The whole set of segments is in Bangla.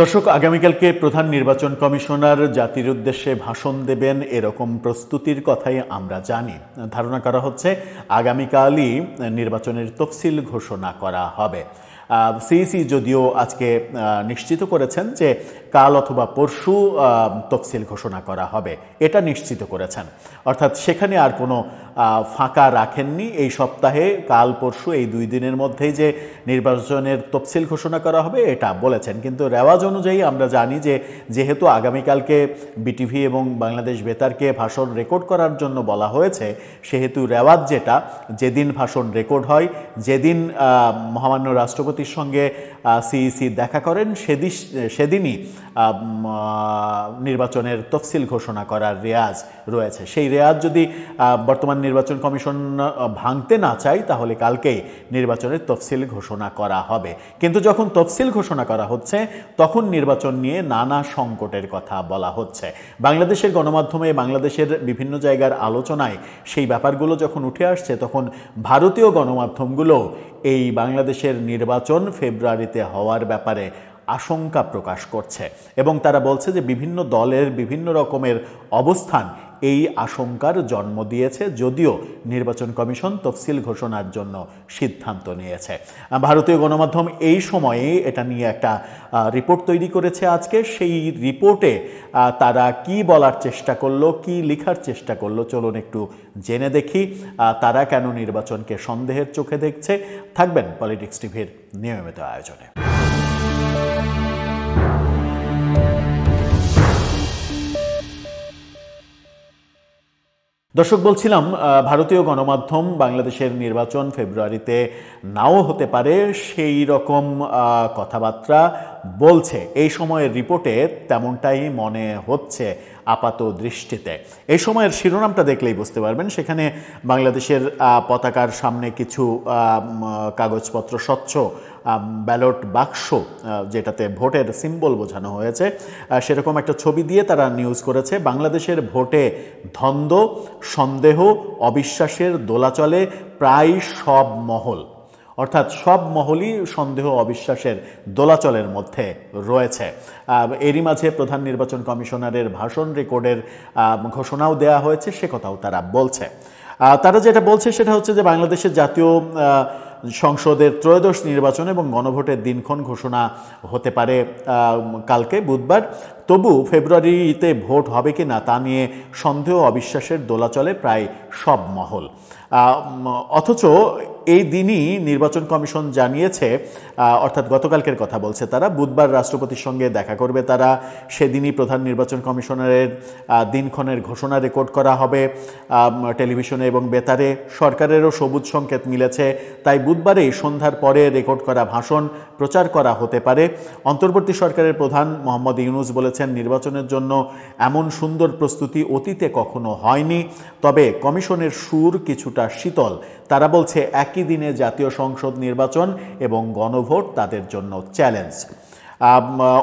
দর্শক, আগামীকালকে প্রধান নির্বাচন কমিশনার জাতির উদ্দেশ্যে ভাষণ দেবেন এরকম প্রস্তুতির কথাই আমরা জানি। ধারণা করা হচ্ছে আগামীকালই নির্বাচনের তফসিল ঘোষণা করা হবে। সিইসি যদিও আজকে নিশ্চিত করেছেন যে কাল অথবা পরশু তফসিল ঘোষণা করা হবে, এটা নিশ্চিত করেছেন। অর্থাৎ সেখানে আর কোনো ফাঁকা রাখেননি। এই সপ্তাহে কাল পরশু এই 2 দিনের মধ্যেই যে নির্বাচনের তফসিল ঘোষণা করা হবে এটা বলেছেন। কিন্তু রেওয়াজ অনুযায়ী আমরা জানি যে যেহেতু আগামীকালকে বিটিভি এবং বাংলাদেশ বেতারকে ভাষণ রেকর্ড করার জন্য বলা হয়েছে, সেহেতু রেওয়াজ যেটা, যেদিন ভাষণ রেকর্ড হয়, যেদিন মহামান্য রাষ্ট্রপতির সঙ্গে সিইসি দেখা করেন, সেদিনই নির্বাচনের তফসিল ঘোষণা করার রেয়াজ রয়েছে। সেই রেয়াজ যদি বর্তমান নির্বাচন কমিশন ভাঙতে না চায়, তাহলে কালকেই নির্বাচনের তফসিল ঘোষণা করা হবে। কিন্তু যখন তফসিল ঘোষণা করা হচ্ছে, তখন নির্বাচন নিয়ে নানা সংকটের কথা বলা হচ্ছে। বাংলাদেশের গণমাধ্যমে, বাংলাদেশের বিভিন্ন জায়গার আলোচনায় সেই ব্যাপারগুলো যখন উঠে আসছে, তখন ভারতীয় গণমাধ্যমগুলো এই বাংলাদেশের নির্বাচন ফেব্রুয়ারিতে হওয়ার ব্যাপারে আশঙ্কা প্রকাশ করছে এবং তারা বলছে যে বিভিন্ন দলের বিভিন্ন রকমের অবস্থান এই আশঙ্কার জন্ম দিয়েছে, যদিও নির্বাচন কমিশন তফসিল ঘোষণার জন্য সিদ্ধান্ত নিয়েছে। ভারতীয় গণমাধ্যম এই সময়ে এটা নিয়ে একটা রিপোর্ট তৈরি করেছে আজকে। সেই রিপোর্টে তারা কি বলার চেষ্টা করলো, কি লেখার চেষ্টা করলো, চলুন একটু জেনে দেখি তারা কেন নির্বাচনকে সন্দেহের চোখে দেখছে। থাকবেন পলিটিক্স টিভির নিয়মিত আয়োজনে। দর্শক, বলছিলাম ভারতীয় গণমাধ্যম বাংলাদেশের নির্বাচন ফেব্রুয়ারিতে নাও হতে পারে সেই রকম কথাবার্তা বলছে। এই সময়ের রিপোর্টে তেমনটাই মনে হচ্ছে আপাত দৃষ্টিতে। এই সময়ের শিরোনামটা দেখলেই বুঝতে পারবেন, সেখানে বাংলাদেশের পতাকার সামনে কিছু কাগজপত্র, স্বচ্ছ ব্যালট বাক্স, যেটাতে ভোটের সিম্বল বোঝানো হয়েছে, সেরকম একটা ছবি দিয়ে তারা নিউজ করেছে। বাংলাদেশের ভোটে ধন্দ্ব, সন্দেহ, অবিশ্বাসের দোলাচলে প্রায় সব মহল, অর্থাৎ সব মহলই সন্দেহ অবিশ্বাসের দোলাচলের মধ্যে রয়েছে। এরই মাঝে প্রধান নির্বাচন কমিশনারের ভাষণ রেকর্ডের ঘোষণাও দেওয়া হয়েছে, সে কথাও তারা বলছে। তারা যেটা বলছে সেটা হচ্ছে যে বাংলাদেশের জাতীয় সংসদের ত্রয়োদশ নির্বাচন এবং গণভোটের দিনক্ষণ ঘোষণা হতে পারে কালকে বুধবার। তবু ফেব্রুয়ারিতে ভোট হবে কি না তা নিয়ে সন্দেহ অবিশ্বাসের দোলাচলে প্রায় সব মহল। অথচ এই দিনই নির্বাচন কমিশন জানিয়েছে, অর্থাৎ গতকালকের কথা বলছে তারা, বুধবার রাষ্ট্রপতির সঙ্গে দেখা করবে তারা। সেদিনই প্রধান নির্বাচন কমিশনারের দিনক্ষণের ঘোষণা রেকর্ড করা হবে টেলিভিশনে এবং বেতারে। সরকারেরও সবুজ সংকেত মিলেছে, তাই বুধবারেই সন্ধ্যার পরে রেকর্ড করা ভাষণ প্রচার করা হতে পারে। অন্তর্বর্তী সরকারের প্রধান মোহাম্মদ ইউনূস বলেছেন, নির্বাচনের জন্য এমন সুন্দর প্রস্তুতি অতীতে কখনো হয়নি। তবে কমিশনের সুর কিছুটা শীতল। তারা বলছে একই দিনে জাতীয় সংসদ নির্বাচন এবং গণভোট তাদের জন্য চ্যালেঞ্জ।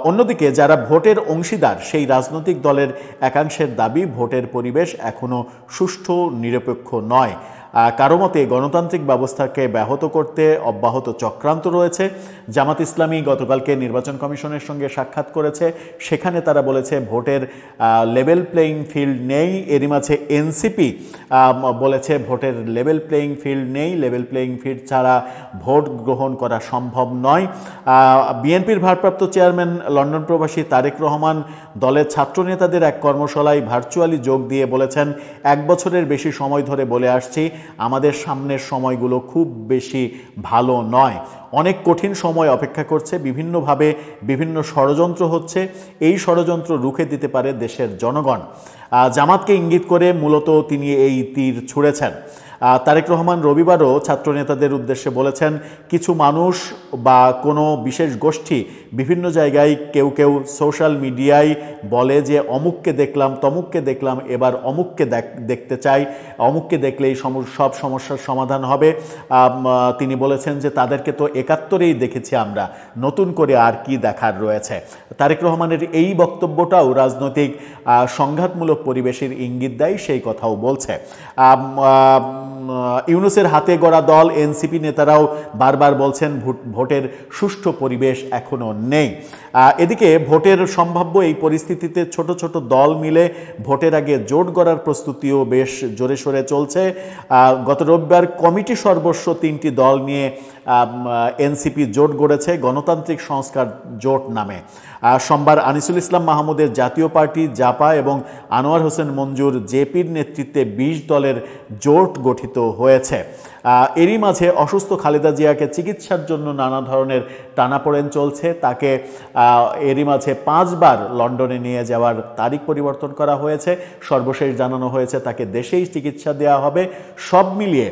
অন্যদিকে যারা ভোটের অংশীদার, সেই রাজনৈতিক দলের একাংশের দাবি ভোটের পরিবেশ এখনো সুষ্ঠু নিরপেক্ষ নয়। কারো মতে গণতান্ত্রিক ব্যবস্থাকে ব্যাহত করতে অব্যাহত চক্রান্ত রয়েছে। জামাত ইসলামী গতকালকে নির্বাচন কমিশনের সঙ্গে সাক্ষাৎ করেছে, সেখানে তারা বলেছে ভোটের লেভেল প্লেয়িং ফিল্ড নেই। এরই মাঝে এনসিপি বলেছে ভোটের লেভেল প্লেয়িং ফিল্ড নেই, লেভেল প্লেয়িং ফিল্ড ছাড়া ভোট গ্রহণ করা সম্ভব নয়। বিএনপির ভারপ্রাপ্ত চেয়ারম্যান লন্ডন প্রবাসী তারেক রহমান দলের ছাত্রনেতাদের এক কর্মশালায় ভার্চুয়ালি যোগ দিয়ে বলেছেন, 1 বছরের বেশি সময় ধরে বলে আসছি আমাদের সামনের সময়গুলো খুব বেশি ভালো নয়। অনেক কঠিন সময় অপেক্ষা করছে। বিভিন্নভাবে বিভিন্ন ষড়যন্ত্র হচ্ছে। এই ষড়যন্ত্র রুখে দিতে পারে দেশের জনগণ। জামাতকে ইঙ্গিত করে মূলত তিনি এই তীর ছুঁড়েছেন। তারেক রহমান রবিবারও ছাত্রনেতাদের উদ্দেশ্যে বলেছেন, কিছু মানুষ বা কোনো বিশেষ গোষ্ঠী বিভিন্ন জায়গায় কেউ সোশ্যাল মিডিয়ায় বলে যে অমুককে দেখলাম, তমুককে দেখলাম, এবার অমুককে দেখতে চাই, অমুককে দেখলেই সব সমস্যার সমাধান হবে। তিনি বলেছেন যে তাদেরকে তো 71-এই দেখেছি আমরা, নতুন করে আর কি দেখার রয়েছে। তারেক রহমানের এই বক্তব্যটাও রাজনৈতিক সংঘাতমূলক পরিবেশের ইঙ্গিত দেয়, সেই কথাও বলছে। ইউনূসের হাতে গড়া দল এনসিপি নেতারাও বারবার বলছেন ভোটের সুষ্ঠু পরিবেশ এখনো নেই। এদিকে ভোটের সম্ভাব্য এই পরিস্থিতিতে ছোট ছোট দল মিলে ভোটের আগে জোট গড়ার প্রস্তুতিও বেশ জোরে সোরে চলছে। গত রোববার কমিটি সর্বস্ব 3টি দল নিয়ে এনসিপি জোট গড়েছে গণতান্ত্রিক সংস্কার জোট নামে। সোমবার আনিসুল ইসলাম মাহমুদের জাতীয় পার্টি জাপা এবং আনোয়ার হোসেন মঞ্জুর জেপির নেতৃত্বে 20 দলের জোট গঠিত হয়েছে। এরই মাঝে অসুস্থ খালেদা জিয়াকে চিকিৎসার জন্য নানা ধরনের টানাপোড়েন চলছে। তাকে এরই মাঝে 5 বার লন্ডনে নিয়ে যাওয়ার তারিখ পরিবর্তন করা হয়েছে। সর্বশেষ জানানো হয়েছে তাকে দেশেই চিকিৎসা দেওয়া হবে। সব মিলিয়ে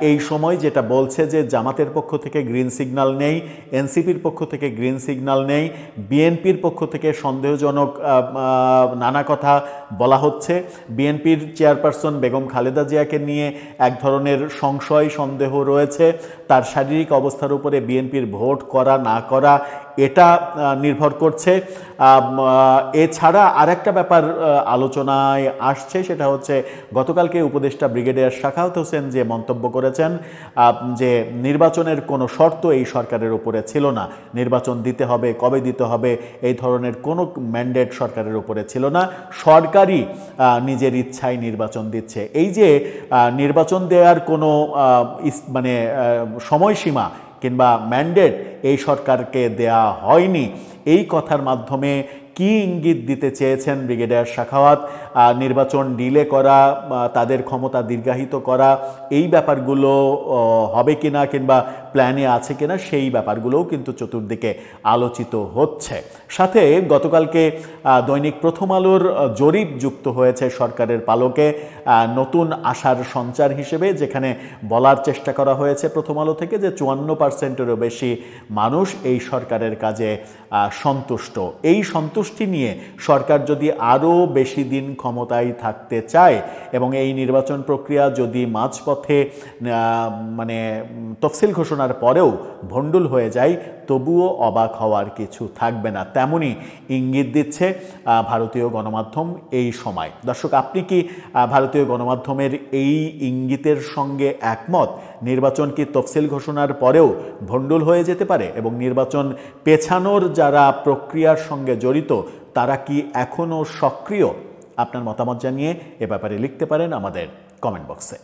এই সময় যেটা বলছে যে জামাতের পক্ষ থেকে গ্রিন সিগন্যাল নেই, এনসিপির পক্ষ থেকে গ্রিন সিগন্যাল নেই, বিএনপির পক্ষ থেকে সন্দেহজনক নানা কথা বলা হচ্ছে। বিএনপির চেয়ারপারসন বেগম খালেদা জিয়াকে নিয়ে এক ধরনের সংশয় সন্দেহ রয়েছে। তার শারীরিক অবস্থার উপরে বিএনপির ভোট করা না করা এটা নির্ভর করছে। এছাড়া আরেকটা ব্যাপার আলোচনায় আসছে, সেটা হচ্ছে গতকালকে উপদেষ্টা ব্রিগেডিয়ার সাখাওয়াত হোসেন যে মন্তব্য করেছেন যে নির্বাচনের কোনো শর্ত এই সরকারের উপরে ছিল না, নির্বাচন দিতে হবে, কবে দিতে হবে এই ধরনের কোনো ম্যান্ডেট সরকারের উপরে ছিল না, সরকারই নিজের ইচ্ছায় নির্বাচন দিচ্ছে। এই যে নির্বাচন দেওয়ার কোনো মানে সময়সীমা কিংবা ম্যান্ডেট এই সরকারকে দেয়া হয়নি, এই কথার মাধ্যমে কি ইঙ্গিত দিতে চেয়েছেন ব্রিগেডিয়ার সাখাওয়াত? নির্বাচন ডিলে করা, তাদের ক্ষমতা দীর্ঘায়িত করা, এই ব্যাপারগুলো হবে কিনা কিংবা প্ল্যানে আছে কিনা সেই ব্যাপারগুলোও কিন্তু চতুর্দিকে আলোচিত হচ্ছে। সাথে গতকালকে দৈনিক প্রথম আলোর জরিপ যুক্ত হয়েছে সরকারের পালকে নতুন আশার সঞ্চার হিসেবে, যেখানে বলার চেষ্টা করা হয়েছে প্রথম আলো থেকে যে 54%-এরও বেশি মানুষ এই সরকারের কাজে সন্তুষ্ট। এই সন্তুষ্টি নিয়ে সরকার যদি আরও বেশি দিন ক্ষমতায় থাকতে চায় এবং এই নির্বাচন প্রক্রিয়া যদি মাঝপথে মানে তফসিল ঘোষণার পরেও ভণ্ডুল হয়ে যায়, তবুও অবাক হওয়ার কিছু থাকবে না, তেমনই ইঙ্গিত দিচ্ছে ভারতীয় গণমাধ্যম এই সময়। দর্শক, আপনি কি ভারতীয় গণমাধ্যমের এই ইঙ্গিতের সঙ্গে একমত? নির্বাচন কি তফসিল ঘোষণার পরেও ভণ্ডুল হয়ে যেতে পারে এবং নির্বাচন পেছানোর যারা প্রক্রিয়ার সঙ্গে জড়িত তারা কি এখনও সক্রিয়? আপনার মতামত জানিয়ে এ ব্যাপারে লিখতে পারেন আমাদের কমেন্ট বক্সে।